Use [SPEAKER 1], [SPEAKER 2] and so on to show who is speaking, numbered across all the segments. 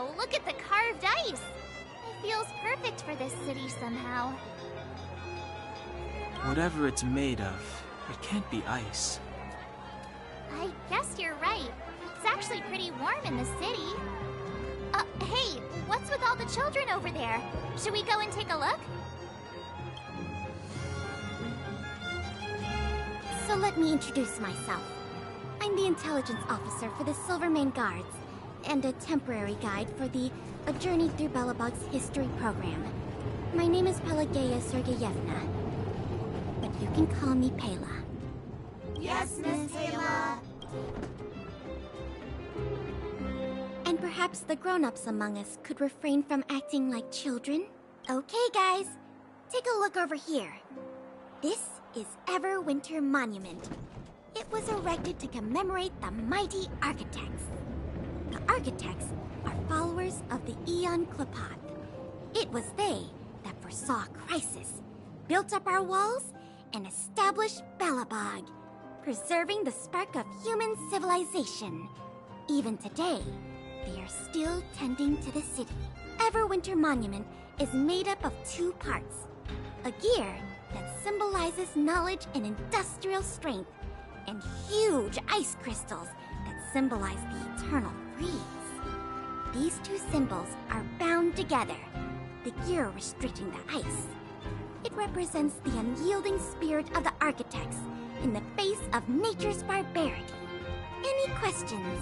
[SPEAKER 1] Wow, look at the carved ice! It feels perfect for this city somehow.
[SPEAKER 2] Whatever it's made of, it can't be ice.
[SPEAKER 1] I guess you're right. It's actually pretty warm in the city. Hey, what's with all the children over there? Should we go and take a look?
[SPEAKER 3] So let me introduce myself. I'm the intelligence officer for the Silvermane Guards, and a temporary guide for the A Journey Through Belobog's History program. My name is Pelageya Sergeyevna, but you can call me Pela.
[SPEAKER 4] Yes, Miss Pela.
[SPEAKER 3] And perhaps the grown-ups among us could refrain from acting like children? Okay, guys, take a look over here. This is Everwinter Monument. It was erected to commemorate the mighty architects. The architects are followers of the Aeon Klapath. It was they that foresaw crisis, built up our walls, and established Belobog, preserving the spark of human civilization. Even today, they are still tending to the city. Everwinter Monument is made up of 2 parts. A gear that symbolizes knowledge and industrial strength, and huge ice crystals that symbolize the eternal freeze. These 2 symbols are bound together, the gear restricting the ice. It represents the unyielding spirit of the architects in the face of nature's barbarity. Any questions?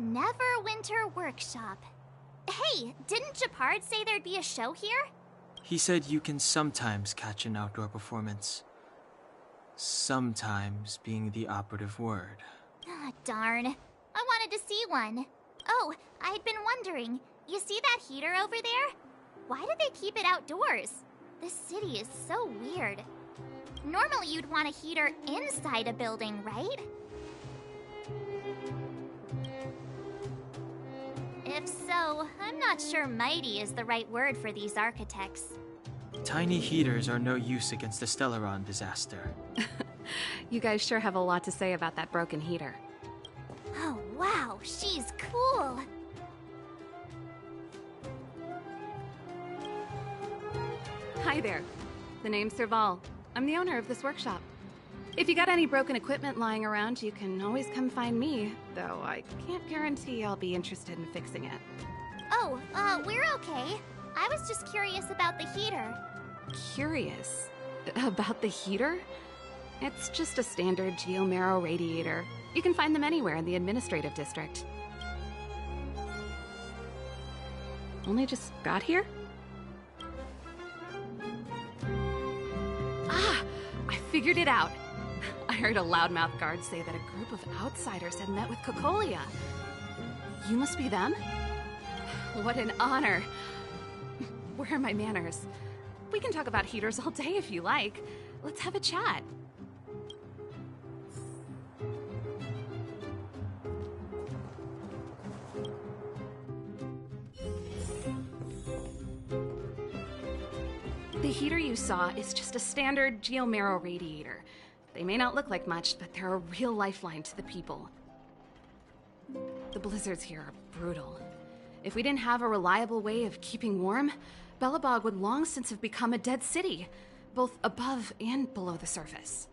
[SPEAKER 1] Neverwinter Workshop. Hey, didn't Japard say there'd be a show here?
[SPEAKER 2] He said you can sometimes catch an outdoor performance. Sometimes being the operative word.
[SPEAKER 1] Ah, darn. I wanted to see one. Oh, I'd been wondering. You see that heater over there? Why do they keep it outdoors? This city is so weird. Normally you'd want a heater inside a building, right? If so, I'm not sure mighty is the right word for these architects.
[SPEAKER 2] Tiny heaters are no use against the Stellaron disaster.
[SPEAKER 5] You guys sure have a lot to say about that broken heater.
[SPEAKER 1] Oh wow, she's cool!
[SPEAKER 5] Hi there. The name's Serval. I'm the owner of this workshop. If you got any broken equipment lying around, you can always come find me, though I can't guarantee I'll be interested in fixing it.
[SPEAKER 1] Oh, we're okay. I was just curious about the heater.
[SPEAKER 5] Curious? About the heater? It's just a standard geomarrow radiator. You can find them anywhere in the administrative district. Only just got here? Ah! I figured it out! I heard a loudmouth guard say that a group of outsiders had met with Cocolia. You must be them? What an honor. Where are my manners? We can talk about heaters all day if you like. Let's have a chat. The heater you saw is just a standard geomarrow radiator. They may not look like much, but they're a real lifeline to the people. The blizzards here are brutal. If we didn't have a reliable way of keeping warm, Belobog would long since have become a dead city, both above and below the surface.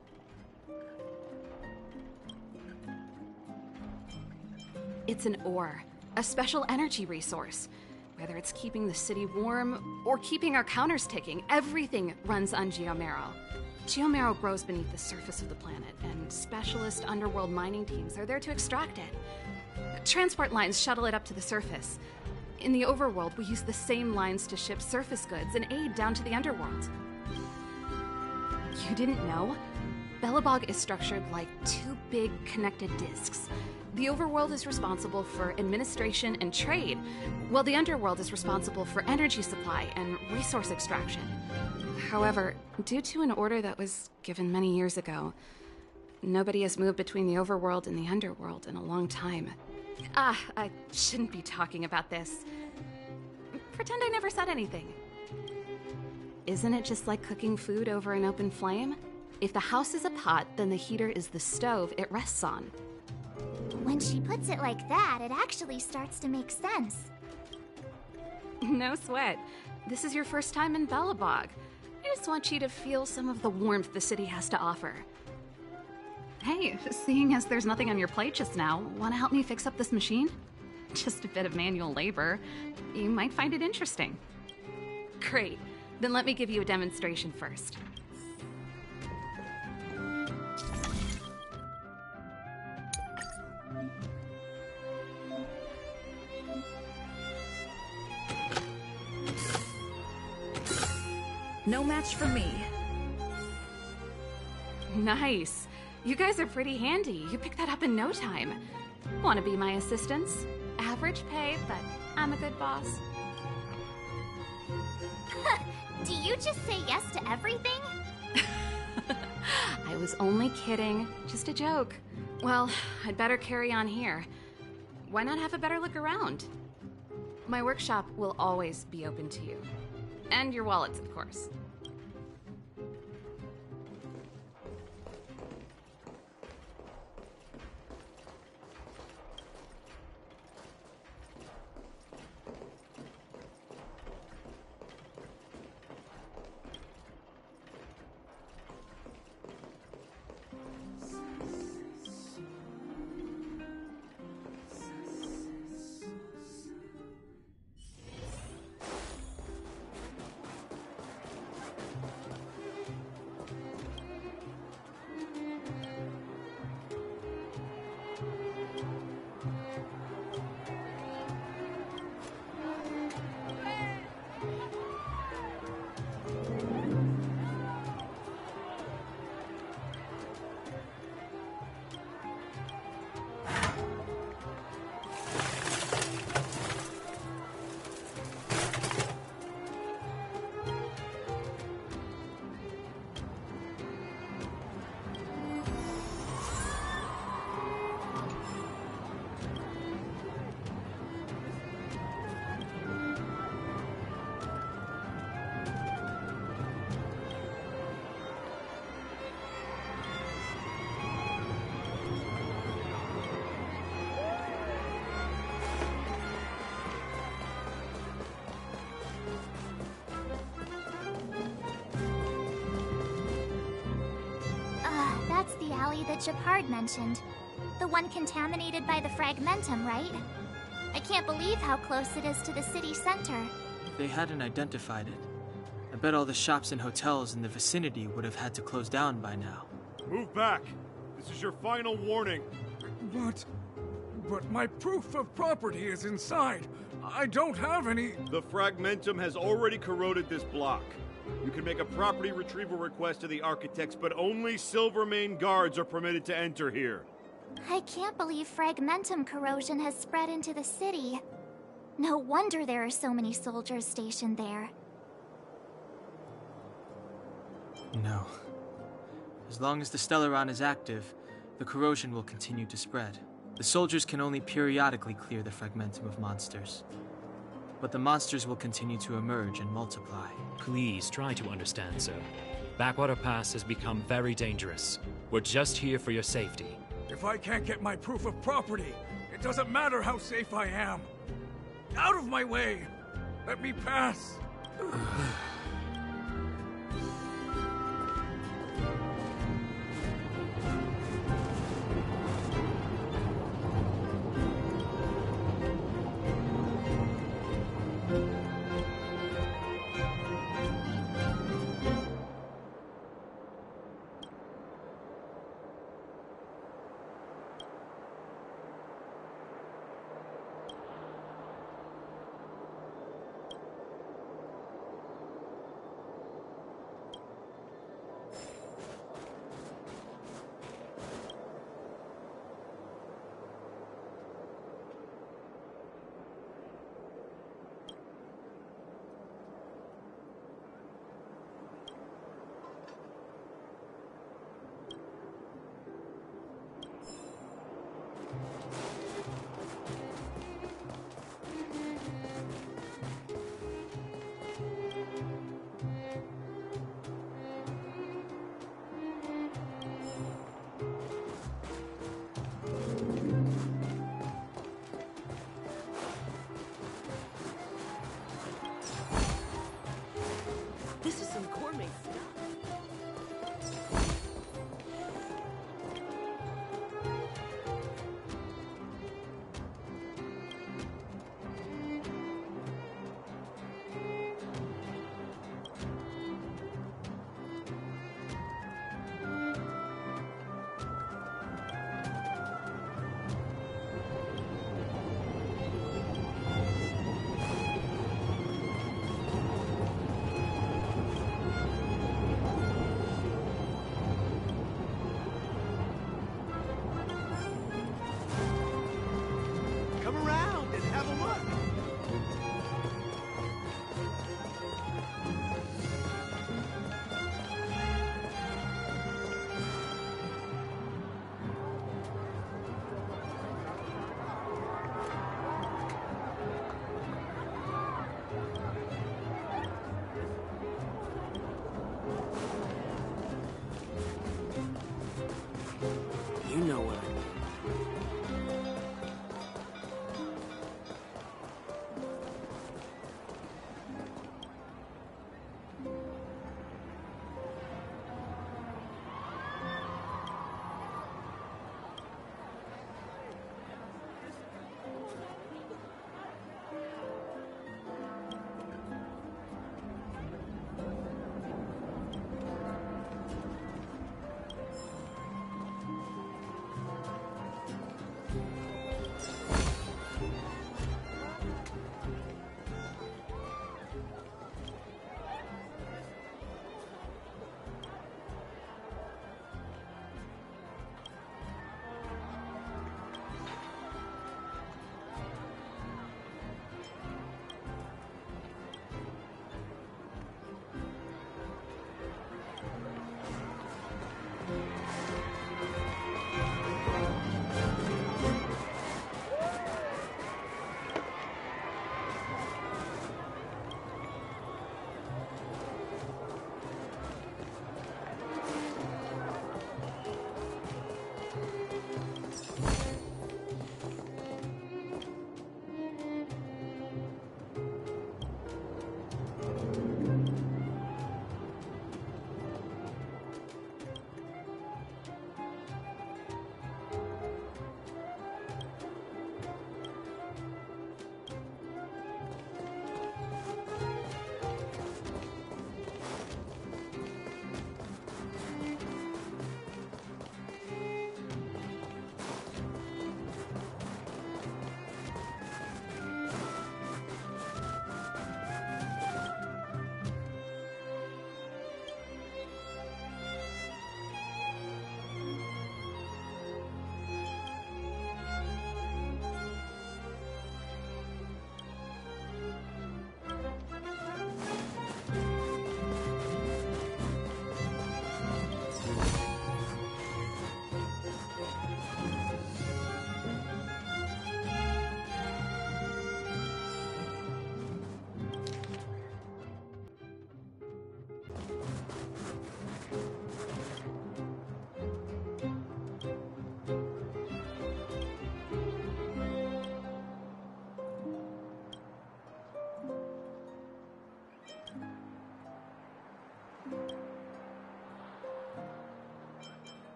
[SPEAKER 5] It's an ore, a special energy resource. Whether it's keeping the city warm or keeping our counters ticking, everything runs on geomarrow. Geomarrow grows beneath the surface of the planet, and specialist underworld mining teams are there to extract it. Transport lines shuttle it up to the surface. In the overworld, we use the same lines to ship surface goods and aid down to the underworld. You didn't know? Belobog is structured like 2 big connected disks. The overworld is responsible for administration and trade, while the underworld is responsible for energy supply and resource extraction. However, due to an order that was given many years ago, nobody has moved between the overworld and the underworld in a long time. I shouldn't be talking about this. pretend I never said anything. Isn't it just like cooking food over an open flame? If the house is a pot, then the heater is the stove it rests on.
[SPEAKER 1] When she puts it like that, it actually starts to make sense.
[SPEAKER 5] No sweat. This is your first time in Bellabog. I just want you to feel some of the warmth the city has to offer. Hey, seeing as there's nothing on your plate just now, want to help me fix up this machine? Just a bit of manual labor. You might find it interesting. Great. Then let me give you a demonstration first.
[SPEAKER 6] No match for me.
[SPEAKER 5] Nice. You guys are pretty handy. You picked that up in no time. Want to be my assistants? Average pay, but I'm a good boss.
[SPEAKER 1] Do you just say yes to everything?
[SPEAKER 5] I was only kidding. Just a joke. Well, I'd better carry on here. Why not have a better look around? My workshop will always be open to you. And your wallets, of course.
[SPEAKER 1] That's the alley that Japard mentioned. The one contaminated by the fragmentum, right? I can't believe how close it is to the city center.
[SPEAKER 2] If they hadn't identified it, I bet all the shops and hotels in the vicinity would have had to close down by now.
[SPEAKER 7] Move back! This is your final warning.
[SPEAKER 8] But my proof of property is inside. I don't have any...
[SPEAKER 7] The fragmentum has already corroded this block. You can make a property retrieval request to the architects, but only Silvermane guards are permitted to enter here.
[SPEAKER 1] I can't believe fragmentum corrosion has spread into the city. No wonder there are so many soldiers stationed there.
[SPEAKER 2] No. As long as the Stellaron is active, the corrosion will continue to spread. The soldiers can only periodically clear the fragmentum of monsters. But the monsters will continue to emerge and multiply.
[SPEAKER 9] Please try to understand, sir. Backwater Pass has become very dangerous. We're just here for your safety.
[SPEAKER 8] If I can't get my proof of property, it doesn't matter how safe I am. Out of my way! Let me pass!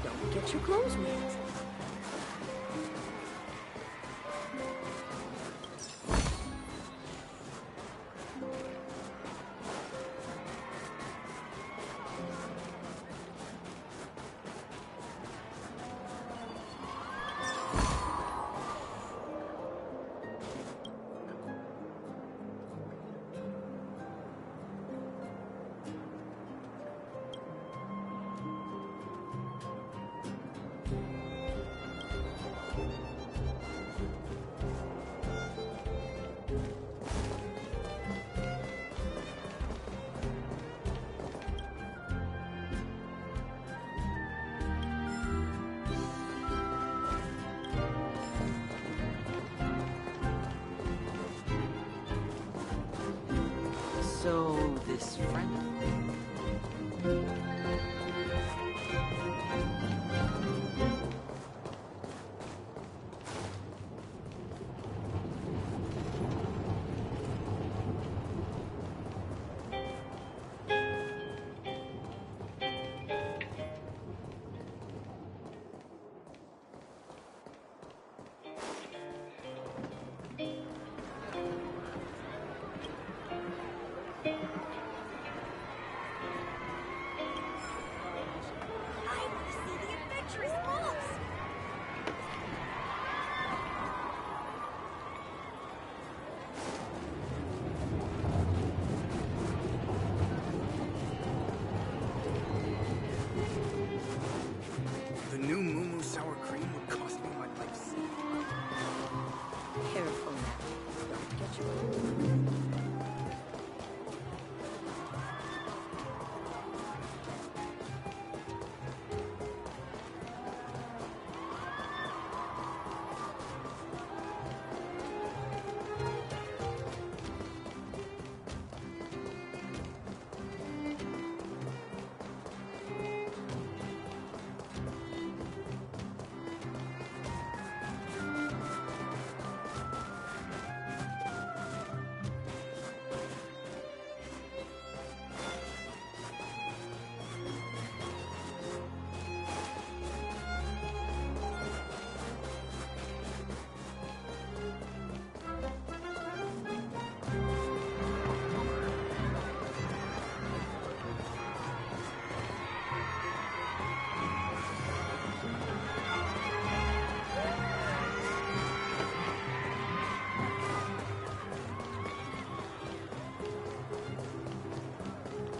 [SPEAKER 4] Don't get your clothes wet.
[SPEAKER 2] So, this friend
[SPEAKER 6] The new Moo sour cream would cost me my life.
[SPEAKER 4] Careful now. Don't get your clothes wet.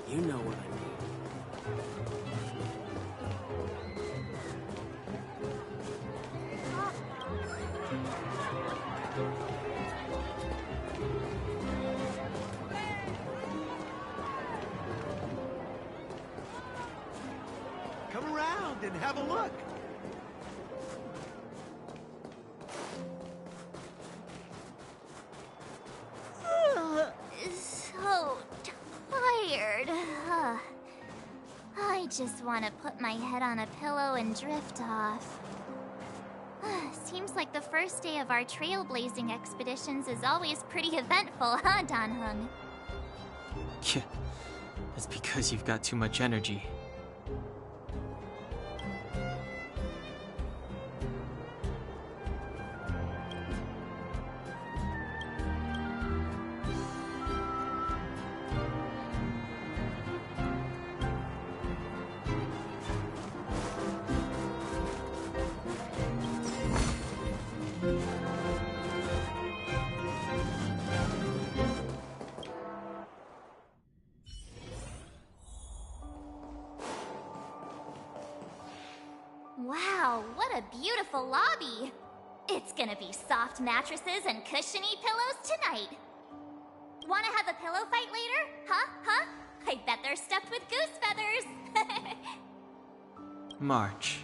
[SPEAKER 6] You know what I mean.
[SPEAKER 10] Come around and have a look.
[SPEAKER 1] So tired. I just want to put my head on a pillow and drift off. Seems like the first day of our trailblazing expeditions is always pretty eventful, huh, Dan-hung?
[SPEAKER 2] Yeah, that's because you've got too much energy.
[SPEAKER 1] Wow, what a beautiful lobby! It's gonna be soft mattresses and cushiony pillows tonight. Wanna have a pillow fight later? Huh? I bet they're stuffed with goose feathers!
[SPEAKER 2] March.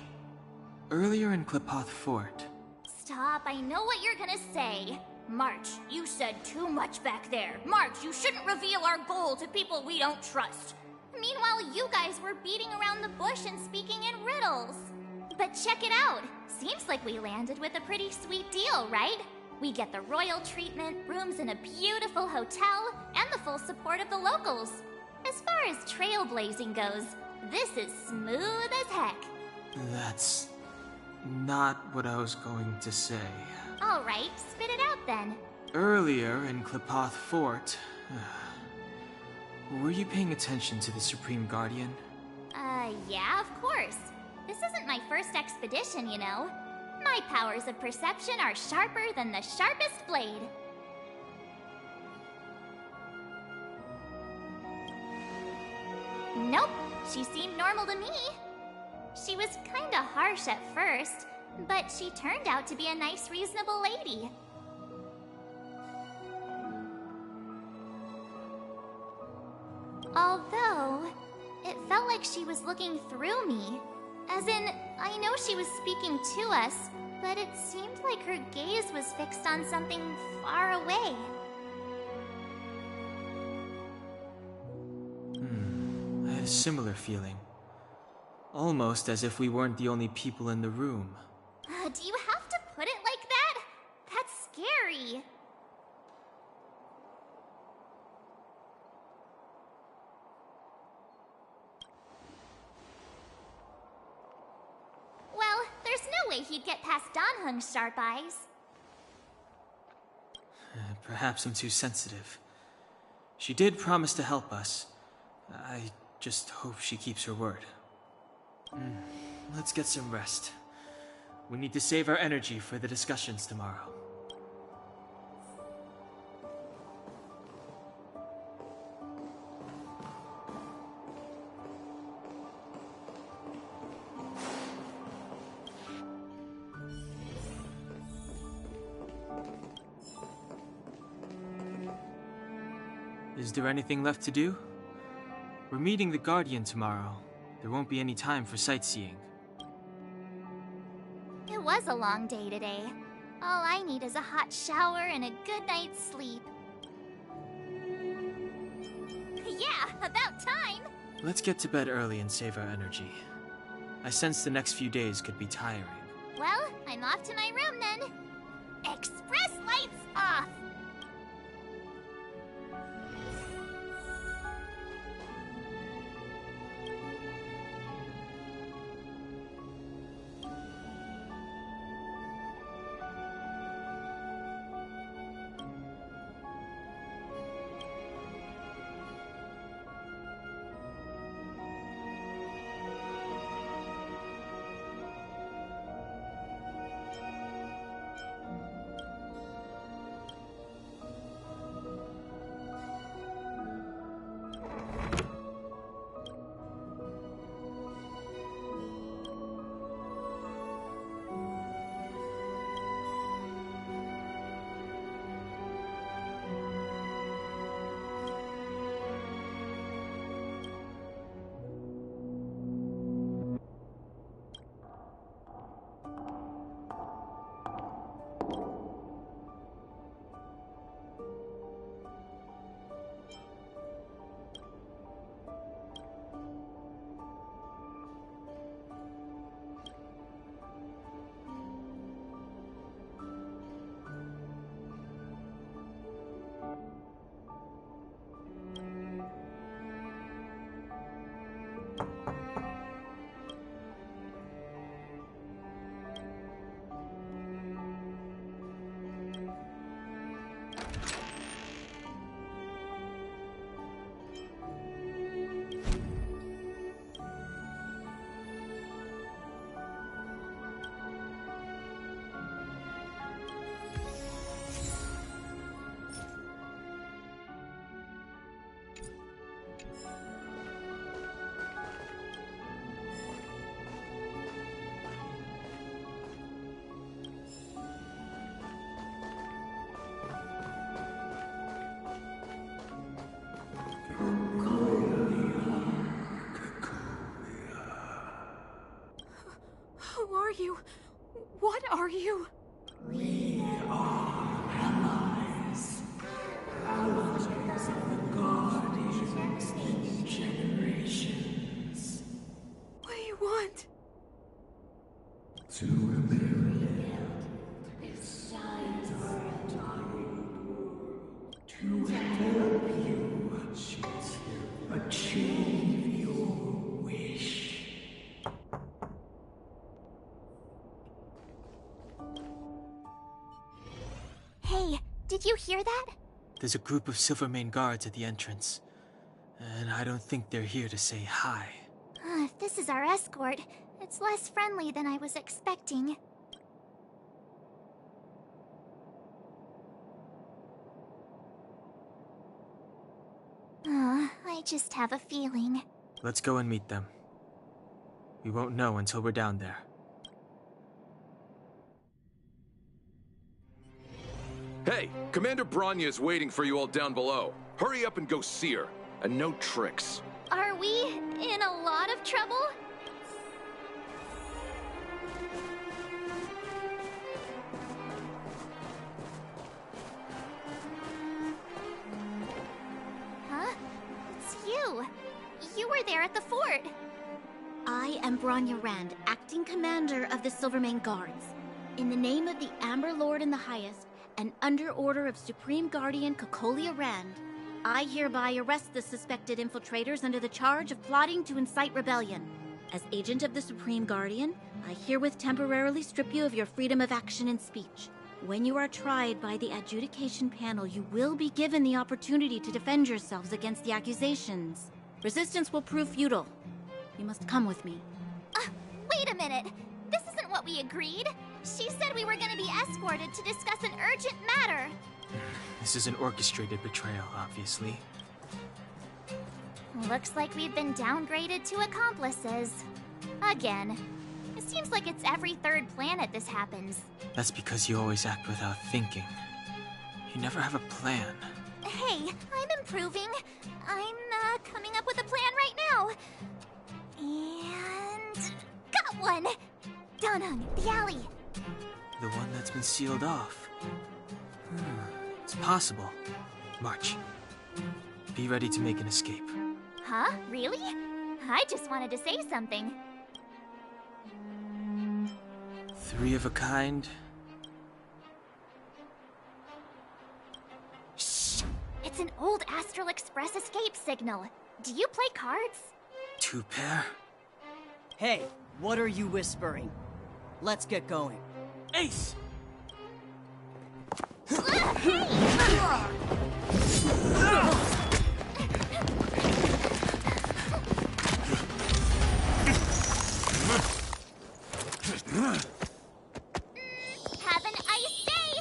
[SPEAKER 2] Earlier in Klipoth Fort.
[SPEAKER 1] Stop, I know what you're gonna say. March, you said too much back there. March, you shouldn't reveal our goal to people we don't trust. Meanwhile, you guys were beating around the bush and speaking in riddles. But check it out. Seems like we landed with a pretty sweet deal, right? We get the royal treatment, rooms in a beautiful hotel, and the full support of the locals. As far as trailblazing goes, this is smooth as heck.
[SPEAKER 2] That's not what I was going to say.
[SPEAKER 1] Alright, spit it out then.
[SPEAKER 2] Earlier in Klipoth Fort, were you paying attention to the Supreme Guardian?
[SPEAKER 1] Yeah, of course. This isn't my first expedition, you know. My powers of perception are sharper than the sharpest blade. Nope, she seemed normal to me. She was kinda harsh at first, but she turned out to be a nice, reasonable lady. Although, it felt like she was looking through me. As in, I know she was speaking to us, but it seemed like her gaze was fixed on something far away.
[SPEAKER 2] I had a similar feeling. Almost as if we weren't the only people in the room.
[SPEAKER 1] Do you have to put it like that? That's scary. Well, there's no way he'd get past Danhung's sharp eyes.
[SPEAKER 2] Perhaps I'm too sensitive. She did promise to help us. I just hope she keeps her word. Let's get some rest. We need to save our energy for the discussions tomorrow. Is there anything left to do? We're meeting the Guardian tomorrow. There won't be any time for sightseeing.
[SPEAKER 1] It was a long day today. All I need is a hot shower and a good night's sleep. Yeah, about time!
[SPEAKER 2] Let's get to bed early and save our energy. I sense the next few days could be tiring.
[SPEAKER 1] Well, I'm off to my room then. Express lights off!
[SPEAKER 5] Who are you? What are you?
[SPEAKER 11] We are allies. Allies of the Guardians in generations.
[SPEAKER 5] What do you want?
[SPEAKER 11] To rebuild this sidetracked to help you achieve your wish.
[SPEAKER 1] Did you hear that?
[SPEAKER 2] There's a group of Silvermane guards at the entrance, and I don't think they're here to say hi.
[SPEAKER 1] If this is our escort, it's less friendly than I was expecting. I just have a feeling.
[SPEAKER 2] Let's go and meet them. We won't know until we're down there.
[SPEAKER 12] Hey, Commander Bronya is waiting for you all down below. Hurry up and go see her. And no tricks.
[SPEAKER 1] Are we in a lot of trouble? Huh? It's you. You were there at the fort.
[SPEAKER 3] I am Bronya Rand, acting commander of the Silvermane Guards. In the name of the Amber Lord in the Highest, and under order of Supreme Guardian Cocolia Rand, I hereby arrest the suspected infiltrators under the charge of plotting to incite rebellion. As agent of the Supreme Guardian, I herewith temporarily strip you of your freedom of action and speech. When you are tried by the adjudication panel, you will be given the opportunity to defend yourselves against the accusations. Resistance will prove futile. You must come with me.
[SPEAKER 1] Wait a minute. This isn't what we agreed. She said we were going to be escorted to discuss an urgent matter.
[SPEAKER 2] This is an orchestrated betrayal, obviously.
[SPEAKER 1] Looks like we've been downgraded to accomplices. Again. It seems like it's every third planet this happens.
[SPEAKER 2] That's because you always act without thinking. You never have a plan.
[SPEAKER 1] Hey, I'm improving. I'm coming up with a plan right now. And... got one! Down the alley.
[SPEAKER 2] The one that's been sealed off. It's possible. March. Be ready to make an escape.
[SPEAKER 1] Huh? Really? I just wanted to say something.
[SPEAKER 2] 3 of a kind.
[SPEAKER 1] Shh! It's an old Astral Express escape signal. Do you play cards?
[SPEAKER 2] 2 pair?
[SPEAKER 13] Hey, what are you whispering? Let's get going.
[SPEAKER 2] Ace!
[SPEAKER 1] Have an ice day!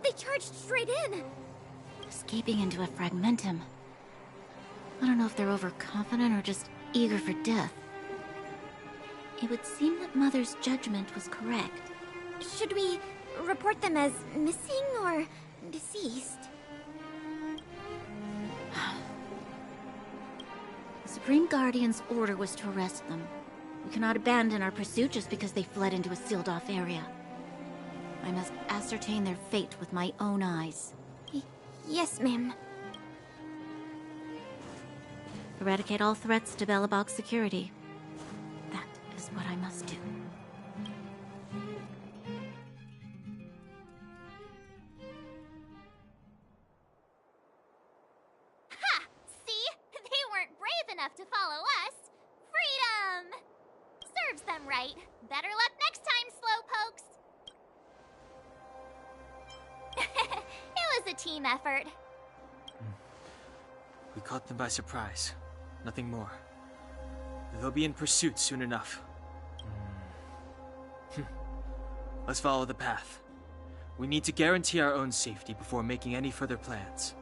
[SPEAKER 3] They charged straight in! Escaping into a fragmentum. I don't know if they're overconfident or just eager for death. It would seem that Mother's judgment was correct. Should we report them as missing or deceased? The Supreme Guardian's order was to arrest them. We cannot abandon our pursuit just because they fled into a sealed-off area. I must ascertain their fate with my own eyes. Yes, ma'am. Eradicate all threats to Belobog's security. That is what I must do.
[SPEAKER 1] Ha! See? They weren't brave enough to follow us. Freedom! Serves them right. Better luck next time, slowpokes. It was a team effort.
[SPEAKER 2] We caught them by surprise. Nothing more. They'll be in pursuit soon enough. Let's follow the path. We need to guarantee our own safety before making any further plans.